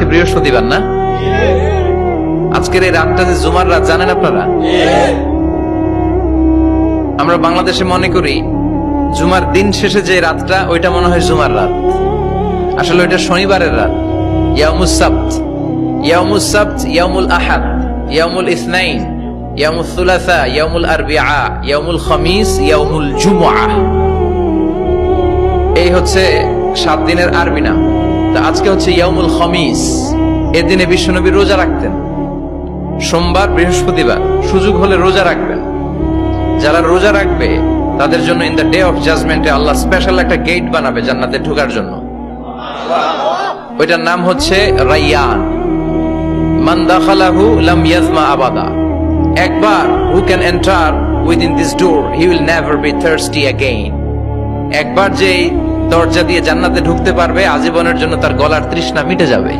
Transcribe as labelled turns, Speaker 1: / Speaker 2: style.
Speaker 1: আজকে বৃহস্পতিবার না? আজকের এই রাতটা যে জুমার রাত জানেন আপনারা? আমরা বাংলাদেশে মনে করি জুমার দিন শেষে যে রাতটা ওইটা মনে হয় জুমার রাত, আসলে ওইটা শনিবারের রাত। ইয়াউমুস সাবত, ইয়াউমুস সাবত, ইয়াউমুল আহাদ, ইয়াউমুল ইসনাইন, ইয়াউমুল সুলাসা, ইয়াউমুল আরবিআ, ইয়াউমুল খামিস, ইয়াউমুল জুমআহ। এই হচ্ছে 7 দিনের আরবি নাম। তো আজকে হচ্ছে ইয়াউমুল খামিস। এই দিনে বিশ্বনবী রোজা রাখতেন। সোমবার, বৃহস্পতিবার সুযোগ হলে রোজা রাখবেন। যারা রোজা রাখবে তাদের জন্য ইন দ্য ডে অফ জাজমেন্টে আল্লাহ স্পেশাল একটা গেট বানাবে জান্নাতে ঢোকার জন্য। ওইটার নাম হচ্ছে রাইয়ান। মান দাখালাহু লাম ইয়াজমা আবাদা। একবার who can enter within this door he will never be thirsty again. একবার যে দরজা দিয়ে জান্নাতে ঢুকতে পারবে আজীবনের জন্য তার গলার তৃষ্ণা মিটে যাবে।